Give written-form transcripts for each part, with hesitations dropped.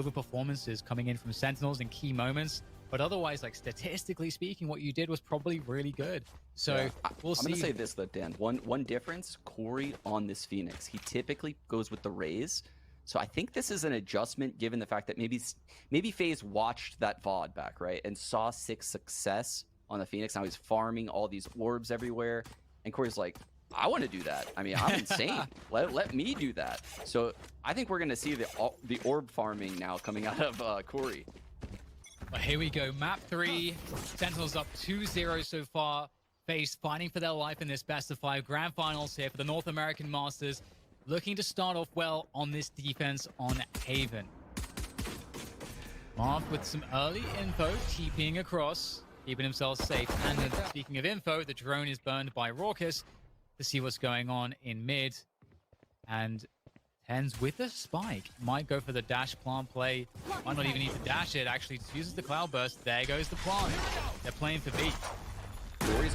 over performances coming in from Sentinels in key moments. But otherwise, like statistically speaking, what you did was probably really good. So yeah. we'll see. I'm gonna say this though, Dan. One difference, Corey on this Phoenix, he typically goes with the Raze. So I think this is an adjustment given the fact that maybe Faze watched that VOD back, right? And saw 6 success on the Phoenix. Now he's farming all these orbs everywhere. And Corey's like, I want to do that. I mean, I'm insane. Let me do that. So I think we're going to see the orb farming now coming out of Corey. But here we go. Map 3. Sentinels up 2-0 so far. Faze fighting for their life in this best of 5 grand finals here for the North American Masters. Looking to start off well on this defense on Haven. Marth with some early info, TPing across, keeping himself safe. And then, speaking of info, the drone is burned by Raucus to see what's going on in mid. And Tens with a spike. Might go for the dash plant play. Might not even need to dash it. Actually, just uses the cloud burst. There goes the plant. They're playing for B. Corey's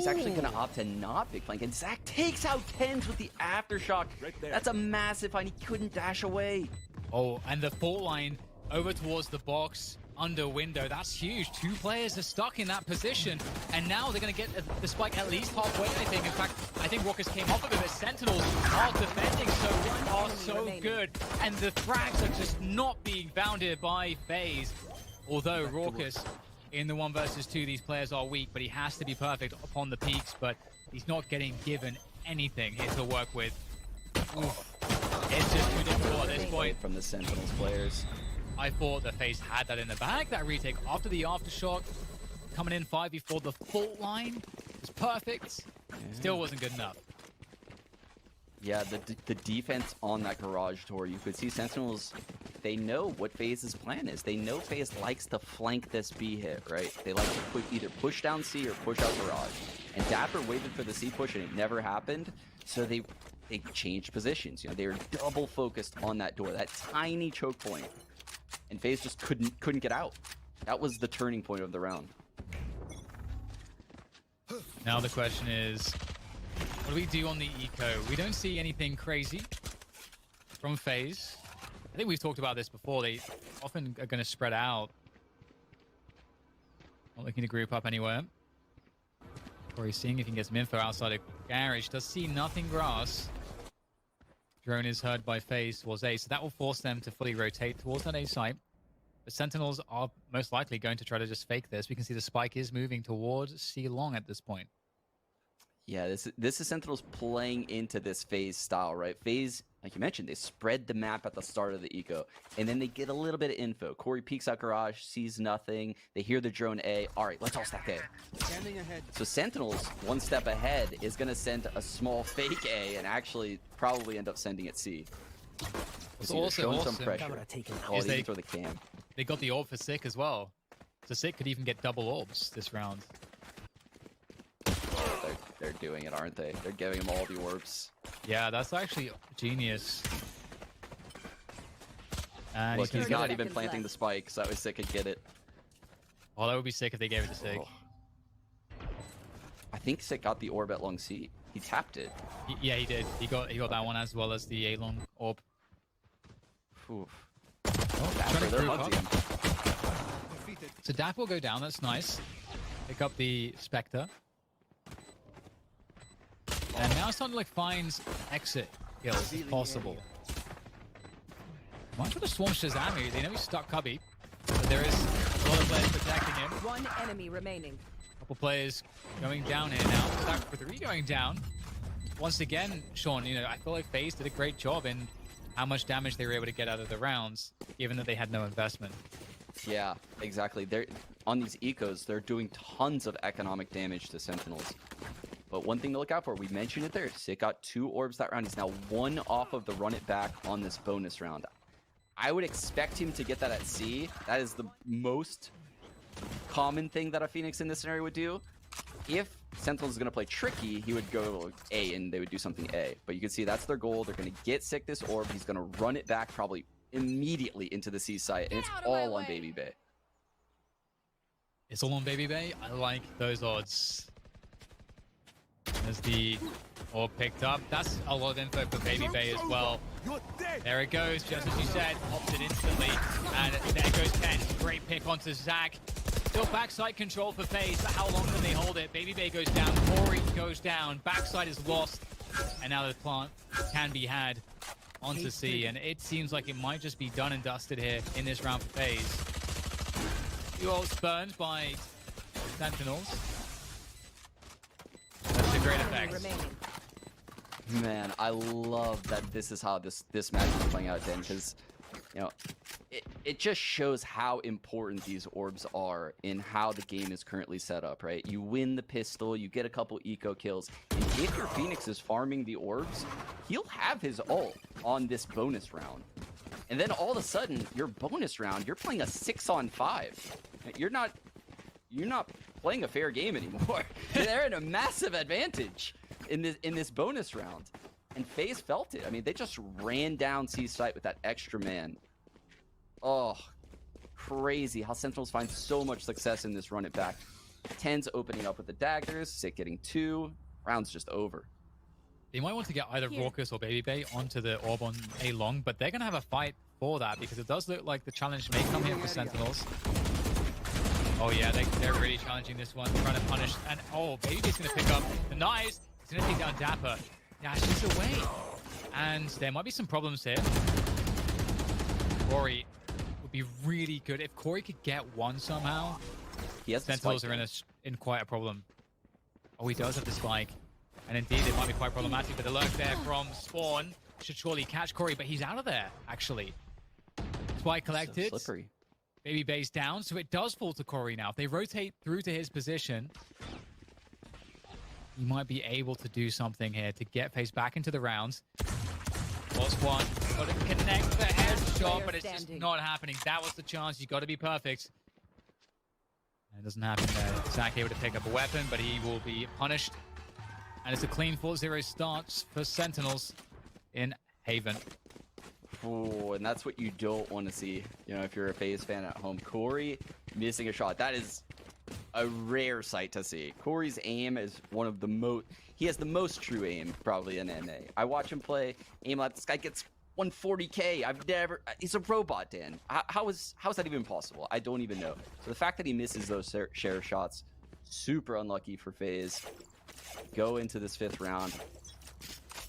actually going to opt to not big flank. And Zach takes out Tens with the aftershock. Right there. That's a massive find. He couldn't dash away. Oh, and the fault line over towards the box under window. That's huge. 2 players are stuck in that position. And now they're going to get the spike at least halfway, I think. In fact, I think Raucus came off of it, but Sentinels are defending so good. And the frags are just not being found here by Faze. Although Raucus, in the 1 versus 2, these players are weak, but he has to be perfect upon the peaks, but he's not getting given anything here to work with. Oof. It's just too difficult at this point. From the Sentinels players. I thought the Faze had that in the bag. That retake after the aftershock, coming in 5 before the fault line was perfect. Still wasn't good enough. Yeah, the defense on that garage door, you could see Sentinels, they know what Faze's plan is. They know Faze likes to flank this B hit, right? They like to either push down C or push out garage. And Dapper waited for the C push and it never happened. So they changed positions. You know, they were double focused on that door, that tiny choke point. And Faze just couldn't get out. That was the turning point of the round. Now the question is, what do we do on the eco? We don't see anything crazy from Faze. I think we've talked about this before. They often are going to spread out. Not looking to group up anywhere. Or he's seeing if he can get some info outside of garage. Does see nothing grass. Drone is heard by Faze towards A, so that will force them to fully rotate towards that A site. The Sentinels are most likely going to try to just fake this. We can see the spike is moving towards C long at this point. Yeah, this is Sentinels playing into this Faze style, right? Faze, like you mentioned, they spread the map at the start of the eco, and then they get a little bit of info. Corey peeks out garage, sees nothing. They hear the drone A. All right, let's all stack A. Standing ahead. So Sentinels, 1 step ahead, is going to send a small fake A and actually probably end up sending it C. It's also awesome. Some pressure. Is they throw the cam. They got the orb for Sick as well. So Sick could even get double orbs this round. They're doing it, aren't they? They're giving him all the orbs. Yeah, that's actually genius. And look, he's not even planting the spike, so that way Sick could get it. Oh, that would be sick if they gave it to Sick. Oh. I think Sick got the orb at long C. He tapped it. Yeah, he did. He got that one as well as the A long orb. Oof. Oh, Dapper, they're hunting him. So Dapper will go down. That's nice. Pick up the Spectre. And now it's starting to like find exit kills if possible. Might try to swarm Shazami. They know he's stuck Cubby, but there is a lot of players protecting him. 1 enemy remaining. Couple players going down here now. Stack for 3 going down. Once again, Sean, you know, I feel like FaZe did a great job in how much damage they were able to get out of the rounds, given that they had no investment. Yeah, exactly. They're on these ecos, they're doing tons of economic damage to Sentinels. But one thing to look out for, we mentioned it there, Sick got 2 orbs that round. He's now 1 off of the run it back on this bonus round. I would expect him to get that at C. That is the most common thing that a Phoenix in this scenario would do. If Sentinels is going to play tricky, he would go A and they would do something A. But you can see that's their goal. They're going to get Sick this orb. He's going to run it back probably immediately into the C site. And it's all on Baby Bay. It's all on Baby Bay. I like those odds. As the Or picked up. That's a lot of info for Baby Bay as well. There it goes, just as you said, opted instantly. And there goes Ken. Great pick onto Zach. Still backside control for Faze, but how long can they hold it? Baby Bay goes down, Corey goes down, backside is lost. And now the plant can be had onto C. And it seems like it might just be done and dusted here in this round for Faze. You all spurned by Sentinels. That's a great effect. Man, I love that this is how this match is playing out, Dan, because, you know, it just shows how important these orbs are in how the game is currently set up, right? You win the pistol, you get a couple eco kills, and if your Phoenix is farming the orbs, he'll have his ult on this bonus round. And then all of a sudden, your bonus round, you're playing a 6-on-5. You're not playing a fair game anymore. They're in a massive advantage in this bonus round. And FaZe felt it. I mean, they just ran down C site with that extra man. Oh, crazy how Sentinels find so much success in this run it back. 10's opening up with the daggers, Sick getting 2. Round's just over. They might want to get either Raucous or Baby Bay onto the orb on A long, but they're going to have a fight for that because it does look like the challenge may come here for Sentinels. Oh yeah, they're really challenging this one, trying to punish. And oh, Baby Bay's going to pick up the knives. He's going to take down Dapper. Dashes away. And there might be some problems here. Corey would be really good. If Corey could get one somehow, Sentinels are in quite a problem. Oh, he does have the spike. And indeed, it might be quite problematic, but the lurk there from Spawn should surely catch Corey, but he's out of there, actually. Spike collected. So slippery. Baby Bay's down, so it does fall to Corey now. If they rotate through to his position, he might be able to do something here to get FaZe back into the rounds. Lost one. Got to connect the headshot, but it's just not happening. That was the chance. You got to be perfect. And it doesn't happen there. Zach able to pick up a weapon, but he will be punished. And it's a clean 4-0 start for Sentinels in Haven. Oh, and that's what you don't want to see, you know, if you're a FaZe fan at home. Corey missing a shot. That is a rare sight to see. Corey's aim is one of the most... He has the most true aim, probably, in NA. I watch him play, aim like this guy gets 140K. I've never... He's a robot, Dan. How is that even possible? I don't even know. So the fact that he misses those share shots, super unlucky for FaZe. Go into this 5th round.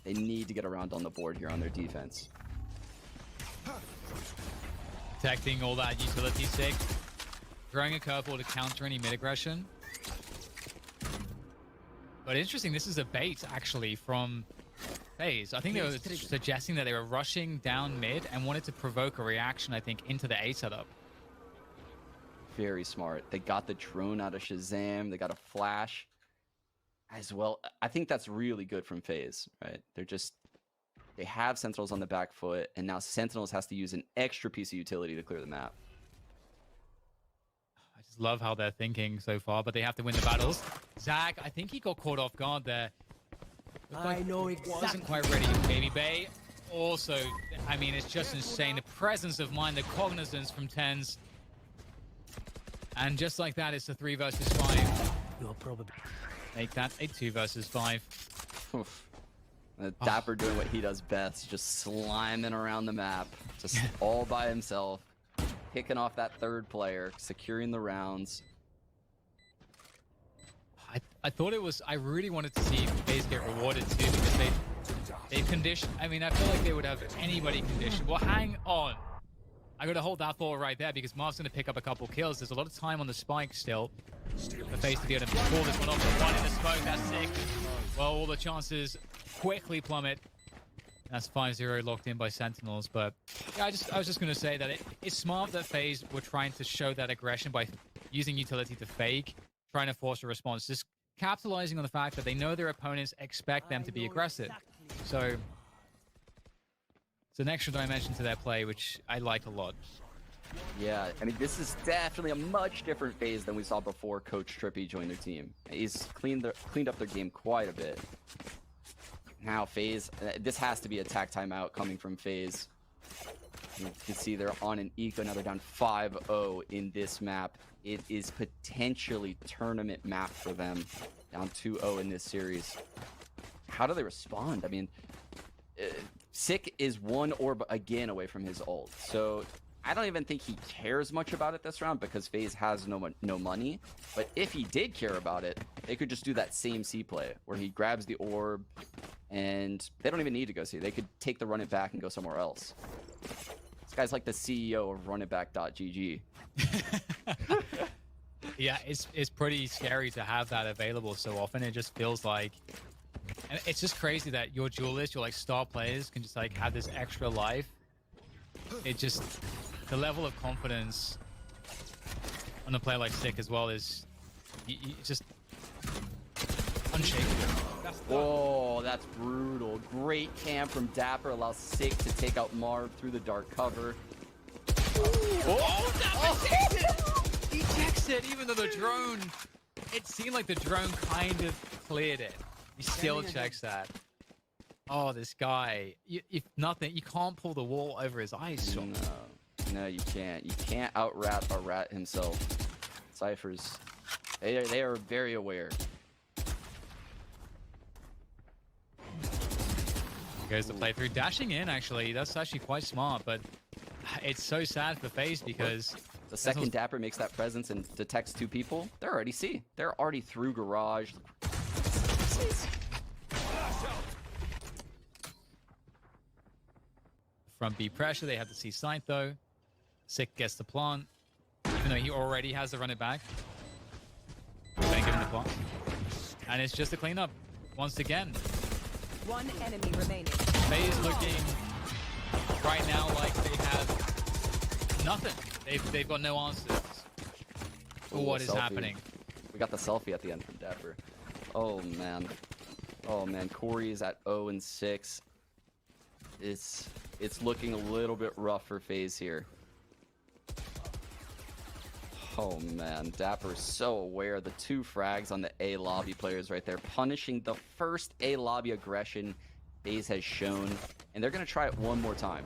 They need to get a round on the board here on their defense. Protecting all that utility Sick. Throwing a curveball to counter any mid-aggression. But interesting, this is a bait, actually, from FaZe. I think they were suggesting that they were rushing down mid and wanted to provoke a reaction, I think, into the A setup. Very smart. They got the drone out of Shazam. They got a flash as well. I think that's really good from FaZe, right? They have Sentinels on the back foot, and now Sentinels has to use an extra piece of utility to clear the map. I just love how they're thinking so far, but they have to win the battles. Zach, I think he got caught off guard there. I know exactly. Wasn't quite ready. Baby Bay also, I mean, it's just insane. The presence of mind, the cognizance from TenZ. And just like that, it's a 3 versus 5. You're probably... Make that a 2 versus 5. Oof. Dapper doing what he does best, just sliming around the map, just all by himself, picking off that 3rd player, securing the rounds. I thought it was, I really wanted to see FaZe get rewarded too, because they conditioned, I mean, I feel like they would have anybody conditioned. Well, hang on. I gotta hold that ball right there because Marv's gonna pick up a couple kills. There's a lot of time on the spike still. The FaZe to be able to pull this one off. The one in the smoke, that's sick. Well, all the chances quickly plummet. That's 5-0 locked in by Sentinels. But yeah, I was just gonna say that it's smart that FaZe were trying to show that aggression by using utility to fake, trying to force a response, just capitalizing on the fact that they know their opponents expect them to be aggressive. So it's an extra dimension to their play, which I like a lot. Yeah, I mean, this is definitely a much different FaZe than we saw before Coach Trippy joined their team. He's cleaned up their game quite a bit. Now FaZe, this has to be a tack timeout coming from FaZe. You can see they're on an eco, now they're down 5-0 in this map. It is potentially tournament map for them, down 2-0 in this series. how do they respond? I mean, Sick is one orb again away from his ult, so I don't even think he cares much about it this round because Faze has no money. But if he did care about it, they could just do that same C play where he grabs the orb and they don't even need to go C. They could take the run it back and go somewhere else. This guy's like the CEO of runitback.gg. Yeah, it's pretty scary to have that available so often. It just feels like, and it's just crazy that your duelists, your like star players can just like have this extra life. It just, the level of confidence on a player like Sick as well is just unshakable. Whoa, that's brutal. Great cam from Dapper allows Sick to take out Marv through the dark cover. Oh, Dapper takes it! He checks it, even though the drone, it seemed like the drone kind of cleared it. He still checks that. Oh, this guy. If nothing, you can't pull the wall over his eyes. No, you can't. You can't out-rat a rat himself. Cyphers, they are very aware. Here goes the playthrough. Dashing in, actually. That's actually quite smart, but it's so sad for Faze because... The second Dapper makes that presence and detects two people, they're already C. They're already through garage. From B pressure, they have the C site though. Sick gets the plant, even though he already has the run it back. Gonna give him the plant. And it's just a cleanup once again. One enemy remaining. Faze looking right now like they have nothing. They've got no answers for what is happening. We got the selfie at the end from Dapper. Oh man. Oh man, Corey is at 0-6. It's looking a little bit rough for Faze here. Oh man, Dapper is so aware. The two frags on the A lobby players right there, punishing the first A lobby aggression Faze has shown. And they're gonna try it one more time.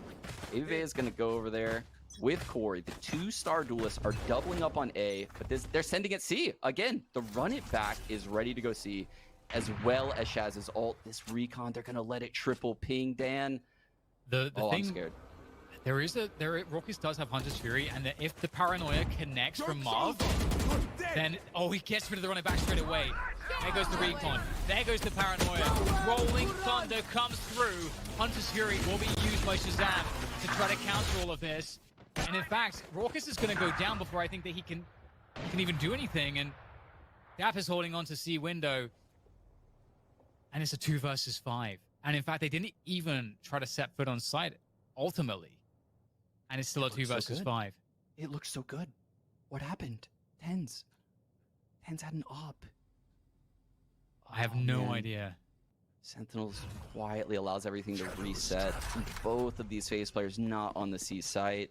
AVA is gonna go over there with Corey. The two-star duelists are doubling up on A, but they're sending it C. Again, the run it back is ready to go C, as well as Shaz's ult. This recon, they're gonna let it triple ping, Dan. The thing, I'm scared. Rockies does have Hunter's Fury, and if the paranoia connects from Marv, then he gets rid of the running back straight away. There goes the recon. There goes the paranoia. Rolling Thunder comes through. Hunter's Fury will be used by Shazam to try to counter all of this. And in fact, Raucus is going to go down before I think that he can even do anything. And Dap is holding on to C window, and it's a 2 versus 5. And in fact, they didn't even try to set foot on site ultimately. And it's still a 2 versus 5. It looks so good. What happened? Tens had an op. I have no idea. Sentinels quietly allows everything to reset. Both of these Faze players not on the C site.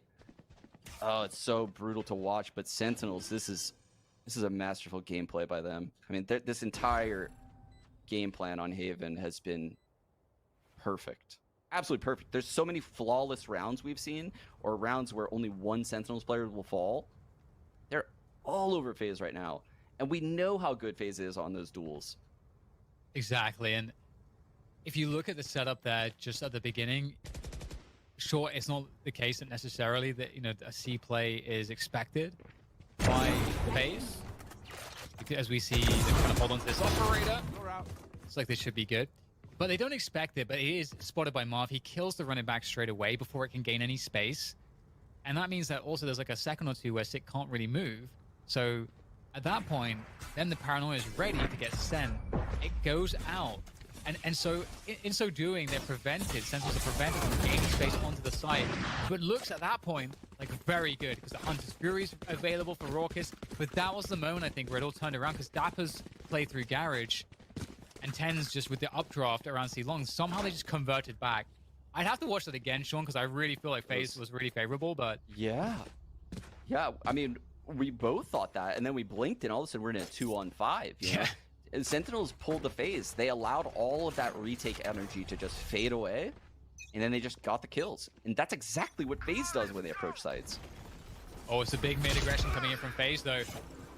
Oh, it's so brutal to watch. But Sentinels, this is a masterful gameplay by them. I mean, this entire game plan on Haven has been perfect. Absolutely perfect. There's so many flawless rounds we've seen, or rounds where only one Sentinels player will fall. They're all over Faze right now. And we know how good Faze is on those duels. Exactly. And if you look at the setup there just at the beginning, sure, it's not the case that necessarily that, a C play is expected by Faze. As we see them kind of hold on to this operator. It's like this should be good. But they don't expect it, but it is spotted by Marv. He kills the running back straight away before it can gain any space. And that means that also there's like a second or two where Sick can't really move. So at that point, then the paranoia is ready to get sent. It goes out. And so in so doing, they're prevented, Sentinels are prevented from gaining space onto the site. But looks at that point like very good because the Hunter's Fury is available for Raucus. But that was the moment, I think, where it all turned around because Dapper's played through Garage. And Tens just with the updraft around C long, somehow they just converted back. I'd have to watch that again, Sean, because I really feel like Faze was really favorable, but... Yeah, I mean, we both thought that, and then we blinked, and all of a sudden we're in a 2-on-5, you know? And Sentinels pulled the Faze. They allowed all of that retake energy to just fade away, and then they just got the kills. And that's exactly what Faze does when they approach sites. Oh, it's a big mid-aggression coming in from Faze, though.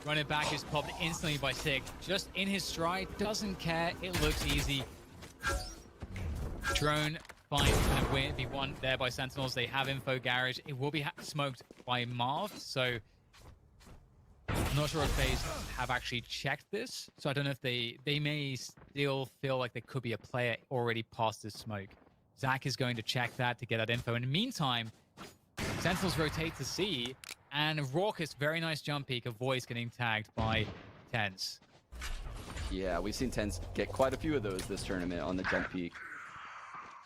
Running back is popped instantly by Sick. Just in his stride, doesn't care. It looks easy. Drone fight going to be won there by Sentinels. They have info garage. It will be smoked by Marv, so I'm not sure if Faze have actually checked this. So I don't know if they may still feel like there could be a player already past this smoke. Zach is going to check that to get that info. In the meantime, Sentinels rotate to C, and Raucous, very nice jump peek, avoids getting tagged by Tense. Yeah, we've seen Tense get quite a few of those this tournament on the jump peek.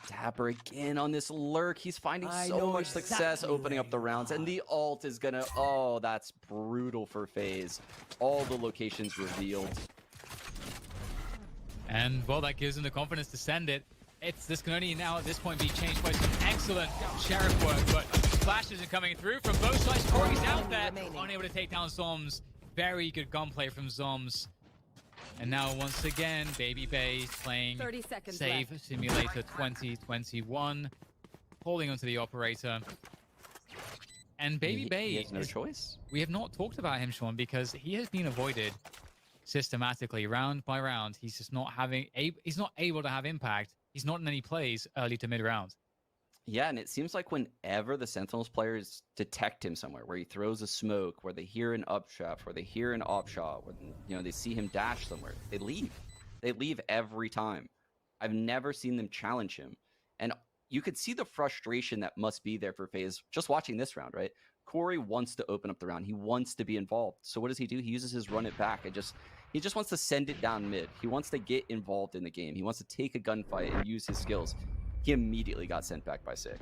Dapper again on this lurk. He's finding so much success opening up the rounds, and the ult is gonna... Oh, that's brutal for FaZe. All the locations revealed. And, well, that gives him the confidence to send it. This can only now at this point be changed by some excellent sheriff work, but flashes are coming through from both sides. Corey's out there, unable to take down Zoms. Very good gunplay from Zoms. And now once again, Baby Bay playing Save left. Simulator 2021, holding onto the operator. And Baby Bay, he has no choice. We have not talked about him, Sean, because he has been avoided systematically, round by round. He's just not he's not able to have impact. He's not in any plays early to mid round. Yeah, and it seems like whenever the Sentinels players detect him somewhere, where he throws a smoke, where they hear an upshaft, where they hear an offshot, when they see him dash somewhere, they leave. They leave every time. I've never seen them challenge him. And you could see the frustration that must be there for FaZe just watching this round, right? Corey wants to open up the round. He wants to be involved. So what does he do? He uses his run it back. He just wants to send it down mid. He wants to get involved in the game. He wants to take a gunfight and use his skills. He immediately got sent back by Sick.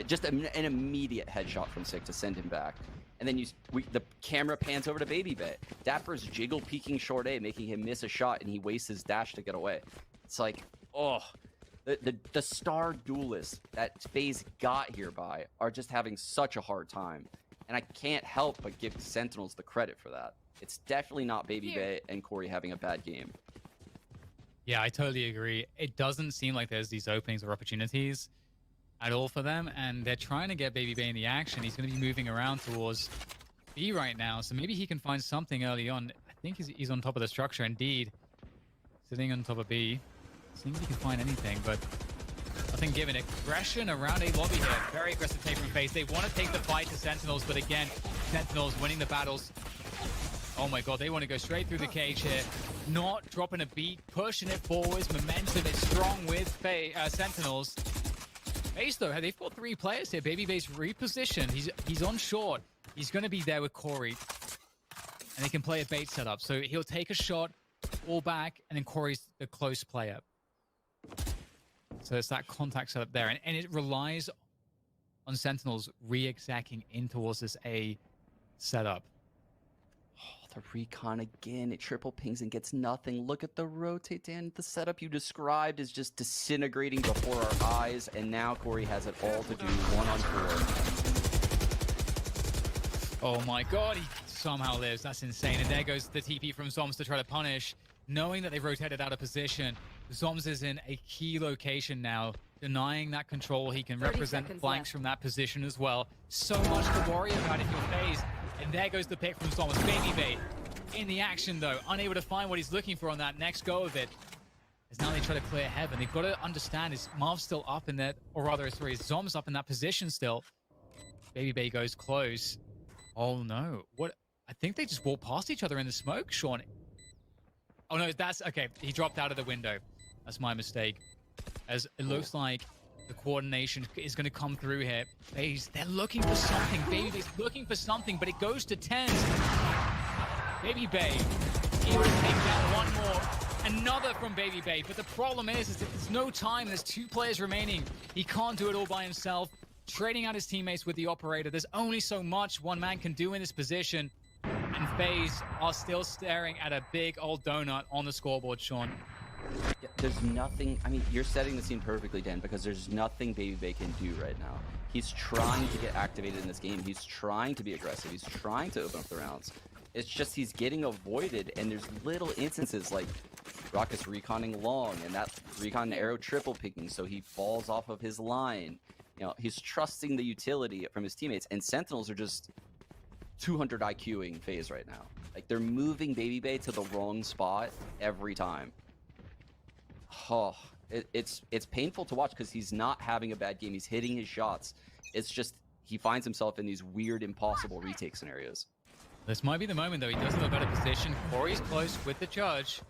Just an immediate headshot from Sick to send him back. And then the camera pans over to Baby Bay. Dapper's jiggle peeking short A, making him miss a shot, and he wastes his dash to get away. It's like, oh, the star duelists that FaZe got here by are just having such a hard time. And I can't help but give Sentinels the credit for that. It's definitely not Baby Bay and Corey having a bad game. Yeah, I totally agree. It doesn't seem like there's these openings or opportunities at all for them, and they're trying to get Baby Bay in the action. He's going to be moving around towards B right now, so maybe he can find something early on. I think he's on top of the structure, indeed. Sitting on top of B. Seeing if he can find anything, but nothing given. Aggression around A lobby here. Very aggressive take from FaZe. They want to take the fight to Sentinels, but again, Sentinels winning the battles. Oh my god, they want to go straight through the cage here. Not dropping a beat, pushing it forwards. Momentum is strong with Sentinels. FaZe, though, they've got 3 players here. Baby Bay's repositioned. He's on short. He's going to be there with Corey. And they can play a bait setup. So he'll take a shot, fall back, and then Corey's the close player. So it's that contact setup there. And it relies on Sentinels re-execing in towards this A setup. The recon again, it triple pings and gets nothing. Look at the rotate, Dan. The setup you described is just disintegrating before our eyes, and now Corey has it all to do 1-on-4. Oh my god, he somehow lives. That's insane. And there goes the TP from Zoms to try to punish. Knowing that they've rotated out of position, Zoms is in a key location now, denying that control. He can represent flanks from that position as well. So much to worry about in your phase. And there goes the pick from Zoms. Baby Bay in the action, though. Unable to find what he's looking for on that next go of it. As now they try to clear heaven. They've got to understand, is Marv still up in that, or rather, sorry, is Zoms up in that position still? Baby Bay goes close. Oh, no. What? I think they just walked past each other in the smoke, Sean. Oh, no, that's... Okay, he dropped out of the window. That's my mistake. As it looks like the coordination is going to come through here. FaZe, they're looking for something. Baby Bay's looking for something, but it goes to 10. Baby Bay able to take down one more. Another from Baby Bay. But the problem is that there's no time. There's 2 players remaining. He can't do it all by himself. Trading out his teammates with the operator. There's only so much one man can do in this position. And FaZe are still staring at a big old donut on the scoreboard, Sean. Yeah, there's nothing. I mean, you're setting the scene perfectly, Dan, because there's nothing Baby Bay can do right now. He's trying to get activated in this game. He's trying to be aggressive. He's trying to open up the rounds. It's just he's getting avoided, and there's little instances like Raucous reconning long, and that recon arrow triple picking, so he falls off of his line. You know, he's trusting the utility from his teammates, and Sentinels are just 200 IQing FaZe right now. Like, they're moving Baby Bay to the wrong spot every time. Oh, It's painful to watch because he's not having a bad game. He's hitting his shots. It's just he finds himself in these weird, impossible retake scenarios. This might be the moment, though. He does have a better position. Corey's close with the charge.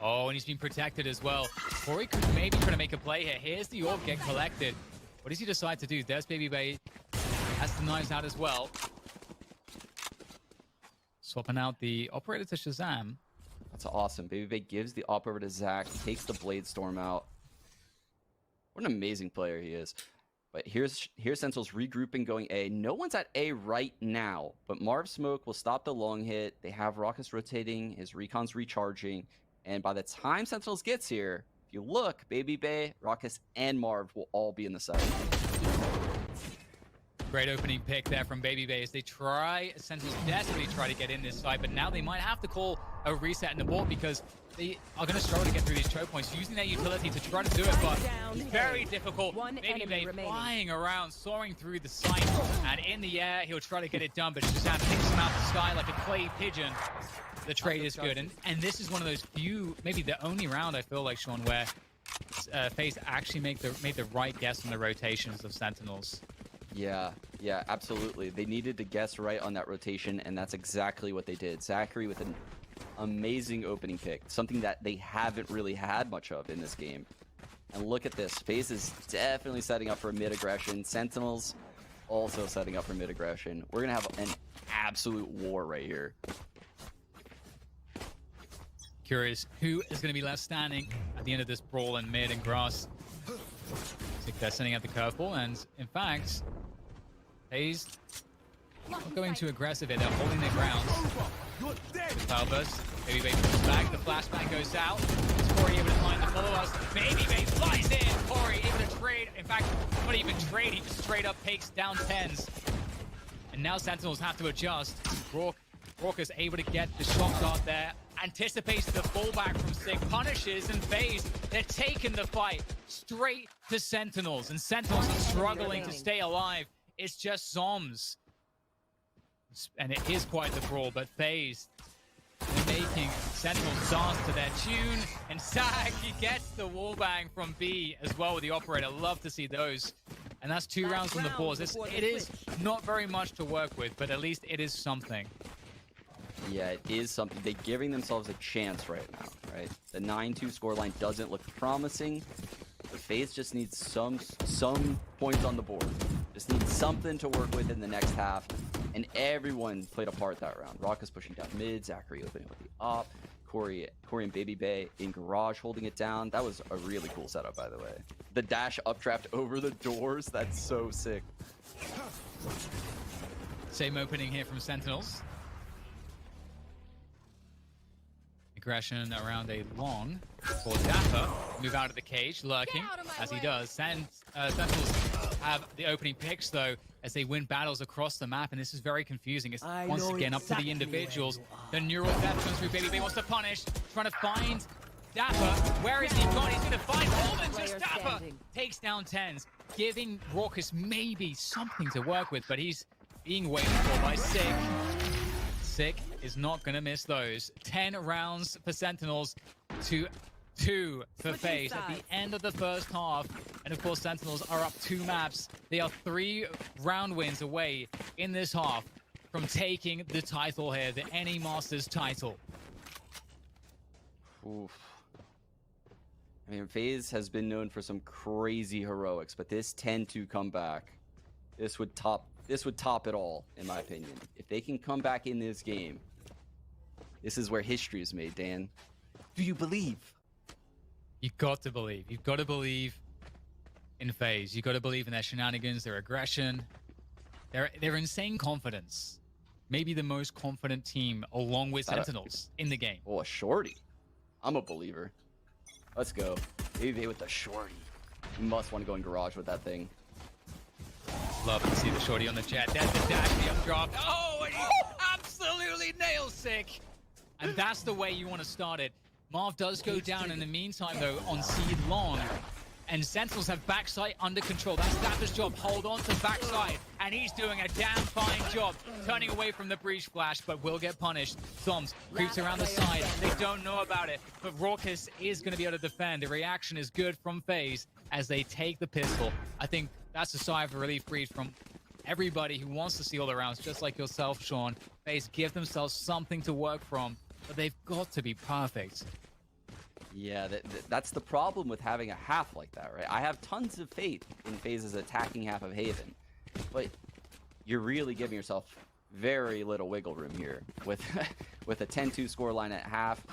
Oh, and he's been protected as well. Corey could maybe try to make a play here. Here's the orb get collected. What does he decide to do? There's Baby Bay. Has the knives out as well. Swapping out the operator to Shazam. That's awesome. Baby Bay gives the op over to Zach, takes the Blade Storm out. What an amazing player he is. But here's Sentinels regrouping, going A. No one's at A right now, but Marv Smoke will stop the long hit. They have Raucus rotating, his Recon's recharging, and by the time Sentinels gets here, if you look, Baby Bay, Raucus, and Marv will all be in the site. Great opening pick there from Baby Bay as they Sentinels desperately try to get in this side, but now they might have to call a reset in the board because they are going to struggle to get through these choke points, using their utility to try to do it, but very difficult. Baby Bay flying around, soaring through the site, and in the air, he'll try to get it done, but Shazam picks him out the sky like a clay pigeon. The trade is good, and this is one of those few, maybe the only round I feel like, Sean, where FaZe actually made the right guess on the rotations of Sentinels. Yeah, absolutely. They needed to guess right on that rotation, and that's exactly what they did. Zachary with an amazing opening pick, something that they haven't really had much of in this game. And look at this. FaZe is definitely setting up for a mid-aggression. Sentinels also setting up for mid-aggression. We're going to have an absolute war right here. Curious who is going to be left standing at the end of this brawl in mid and grass. I think they're sending out the curveball, and in fact, FaZe not going too aggressive here. They're holding their ground. Power burst. Baby Bay pushes back. The flashbang goes out. Is Corey able to find the follow-us? Baby Bay flies in. Corey able to trade. In fact, not even trade. He just straight up takes down 10s. And now Sentinels have to adjust. Raucus able to get the shot dart there. Anticipates the fallback from Sig. Punishes and FaZe. They're taking the fight straight to Sentinels. And Sentinels are struggling to stay alive. It's just Zoms. And it is quite the brawl, but FaZe, they're making Sentinels dance to their tune. And Zach, he gets the wallbang from B as well with the operator. Love to see those. And that's 2 rounds from the pause. It is not very much to work with, but at least it is something. Yeah, it is something. They're giving themselves a chance right now, right? The 9-2 scoreline doesn't look promising. The FaZe just needs some points on the board. Just needs something to work with in the next half. And everyone played a part that round. Raucus pushing down mid, Zachary opening with the op, Corey and Baby Bay in garage holding it down. That was a really cool setup, by the way. The dash up trapped over the doors, that's so sick. Same opening here from Sentinels. Aggression around a long for Dapper. Move out of the cage, lurking as he does. Sentinels have the opening picks though as they win battles across the map, and this is very confusing. It's once again up to the individuals. The neural death comes through. Baby Bay wants to punish, trying to find Dapper. Where is he gone? He's going to find Holden. Just Dapper takes down 10s, giving Raucus maybe something to work with, but he's being waited for by Sig. Sig is not going to miss those. 10 rounds for Sentinels to 2 for FaZe at the end of the first half. And of course, Sentinels are up 2 maps. They are 3 round wins away in this half from taking the title here, the NA Masters title. Oof. I mean, FaZe has been known for some crazy heroics, but this 10-2 comeback, this would top it all, in my opinion. If they can come back in this game, this is where history is made, Dan. Do you believe? You've got to believe. You've got to believe in FaZe. You've got to believe in their shenanigans, their aggression, their insane confidence. Maybe the most confident team, along with Sentinels, in the game. Oh, a shorty. I'm a believer. Let's go. Maybe with the shorty. You must want to go in garage with that thing. Love to see the shorty on the jet. There's the dash, the updraft. Oh, and he absolutely nails Sick. And that's the way you want to start it. Marv does go down in the meantime, though, on seed long. And Sentinels have backside under control. That's Dapper's job. Hold on to backside and he's doing a damn fine job turning away from the breach flash, but will get punished. Zoms creeps around the side. They don't know about it, but Raucus is going to be able to defend. The reaction is good from Faze as they take the pistol. I think that's a sigh of relief breed from everybody who wants to see all the rounds, just like yourself, Sean. Faze give themselves something to work from, but they've got to be perfect. Yeah, that's the problem with having a half like that, right? I have tons of faith in Faze's attacking half of Haven, but you're really giving yourself very little wiggle room here. With with a 10-2 scoreline at half,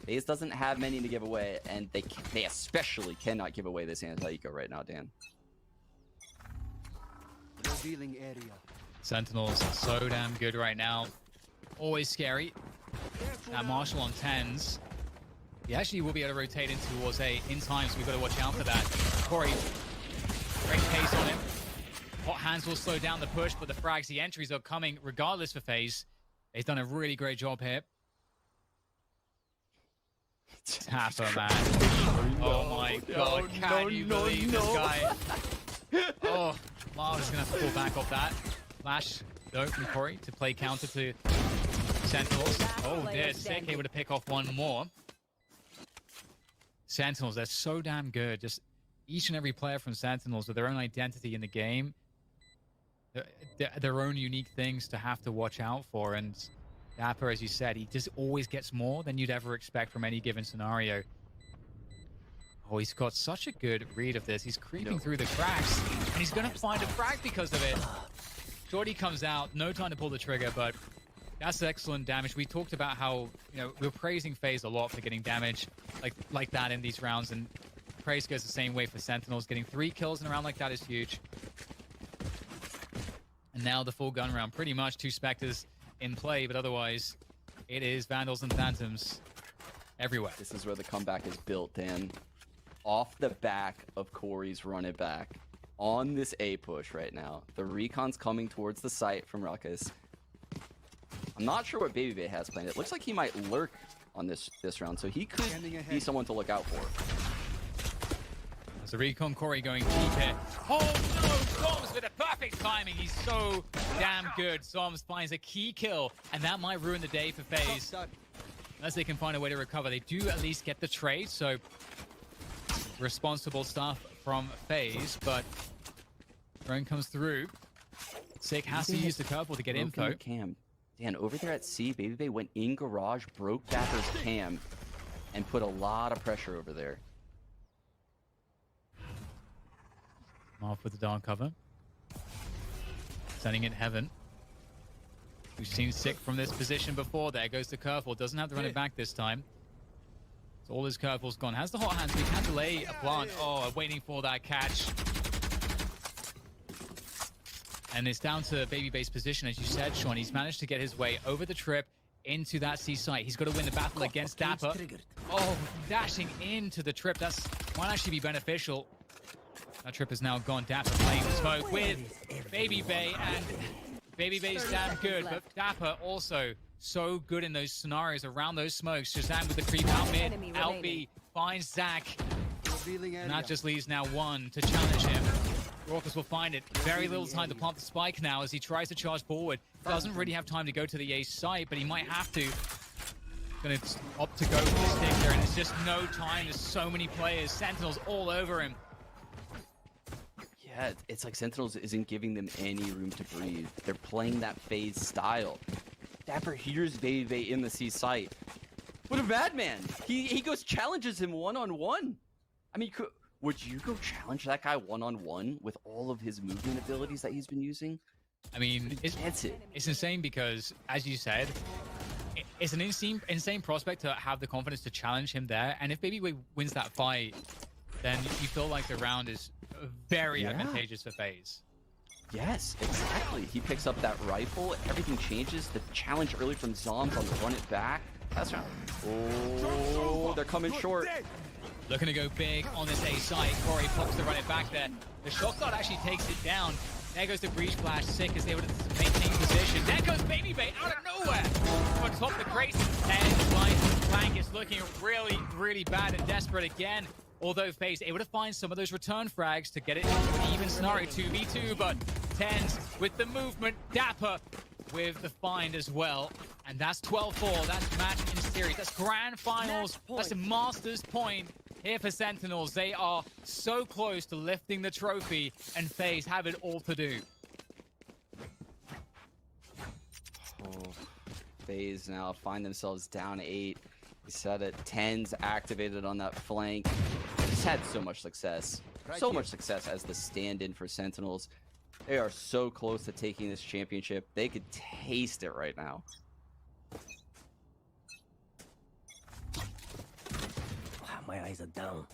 Faze doesn't have many to give away, and they especially cannot give away this anti-eco right now, Dan. Revealing area. Sentinels are so damn good right now. Always scary. That Marshall on 10s. He actually will be able to rotate in towards A in time, so we've got to watch out for that. Corey, great pace on him. Hot hands will slow down the push, but the frags, the entries are coming regardless for Faze. He's done a really great job here. Tapper, man. Oh my god, can you believe this guy? Oh, Marv is going to have to pull back off that. Flash, though, from Corey to play counter to Sentinels. Oh, dear, Sick able to pick off one more. Sentinels, they're so damn good. Just each and every player from Sentinels with their own identity in the game, their own unique things to have to watch out for. And Dapper, as you said, he just always gets more than you'd ever expect from any given scenario. Oh, he's got such a good read of this. He's creeping through the cracks, and he's going to find a frag because of it. Shorty comes out, no time to pull the trigger, but that's excellent damage. We talked about how, you know, we're praising Faze a lot for getting damage like that in these rounds, and praise goes the same way for Sentinels. Getting 3 kills in a round like that is huge. And now the full gun round. Pretty much 2 Spectres in play, but otherwise it is Vandals and Phantoms everywhere. This is where the comeback is built, Dan. Off the back of Corey's run it back. On this A push right now. The recon's coming towards the site from Ruckus. I'm not sure what Baby Bay has planned. It looks like he might lurk on this round, so he could be someone to look out for. There's a recon Corey going deep here. Oh no! Zoms with a perfect timing. He's so damn good. Zoms finds a key kill, and that might ruin the day for Faze. Unless they can find a way to recover. They do at least get the trade, so responsible stuff from Faze, but drone comes through. Sick has to use the curveball to get info. Cam. Dan, over there at C, Baby Bay went in garage, broke Dapper's cam, and put a lot of pressure over there. Off with the dark cover. Sending it Heaven. We've seen Sick from this position before. There goes the curveball. Doesn't have to run it back this time. So all his curveball's gone. Has the hot hands. We can delay a plant. Oh, waiting for that catch. And it's down to Baby Bay's position, as you said, Sean. He's managed to get his way over the trip into that C site. He's got to win the battle against Dapper. Oh, dashing into the trip. That might actually be beneficial. That trip is now gone. Dapper playing the smoke with Baby Bay, and Baby Bay's damn good, but Dapper also so good in those scenarios around those smokes. Shazam with the creep out mid. Out B finds Zach. And that just leaves now one to challenge him. Raucus will find it. Very little time to plant the spike now as he tries to charge forward. Doesn't really have time to go to the A site, but he might have to. Gonna opt to go for the stick there, and it's just no time. There's so many players. Sentinels all over him. Yeah, it's like Sentinels isn't giving them any room to breathe. They're playing that Faze style. Dapper hears Baby Bay in the C site. What a bad man! He goes challenges him one-on-one. I mean, would you go challenge that guy one-on-one with all of his movement abilities that he's been using? I mean, it's insane because, as you said, it's an insane prospect to have the confidence to challenge him there. And if Baby Bay wins that fight, then you feel like the round is very advantageous for Faze. Yes, exactly. He picks up that rifle. Everything changes. The challenge early from Zoms on the run it back. That's right. Oh, they're coming short. Looking to go big on this A site. Corey pops the run it back there. The shotgun actually takes it down. There goes the breach flash. Sick is able to maintain position. There goes Baby Bay out of nowhere. On top the crates. And flank is looking really, really bad and desperate again. Although Faze able to find some of those return frags to get it into an even scenario 2v2, but Tens with the movement, Dapper with the find as well. And that's 12-4, that's match in series, that's grand finals, that's a Masters point here for Sentinels. They are so close to lifting the trophy, and FaZe have it all to do. Oh, FaZe now find themselves down 8. We said it, 10's activated on that flank. Just had so much success. So much success as the stand-in for Sentinels. They are so close to taking this championship. They could taste it right now. My eyes are down.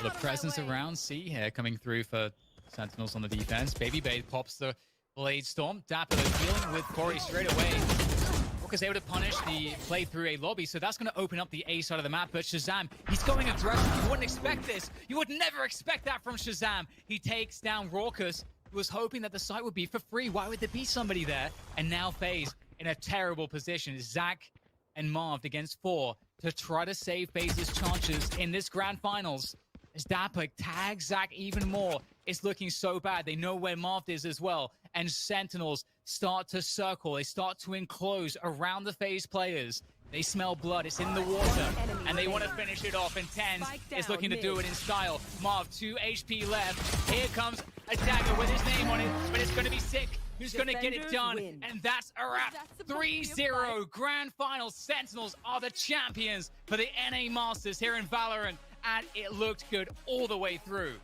The presence around C here coming through for Sentinels on the defense. Baby Bay pops the Blade Storm. Dapper dealing with Corey straight away. Walker's able to punish the play through a lobby, so that's going to open up the A side of the map. But Shazam, he's going aggressive. You wouldn't expect this. You would never expect that from Shazam. He takes down Raucus, who was hoping that the site would be for free. Why would there be somebody there? And now FaZe in a terrible position. Zach and Marv against 4 to try to save FaZe's chances in this grand finals. As Dapper tags Zach even more. It's looking so bad. They know where Marv is as well. And Sentinels start to circle. They start to enclose around the FaZe players. They smell blood. It's in the water. And they want to finish it off. And Tens is looking to do it in style. Marv, 2 HP left. Here comes a dagger with his name on it. But it's going to be sick. Who's going to get it done? And that's a wrap. 3-0 grand final. Sentinels are the champions for the NA Masters here in Valorant. And it looked good all the way through.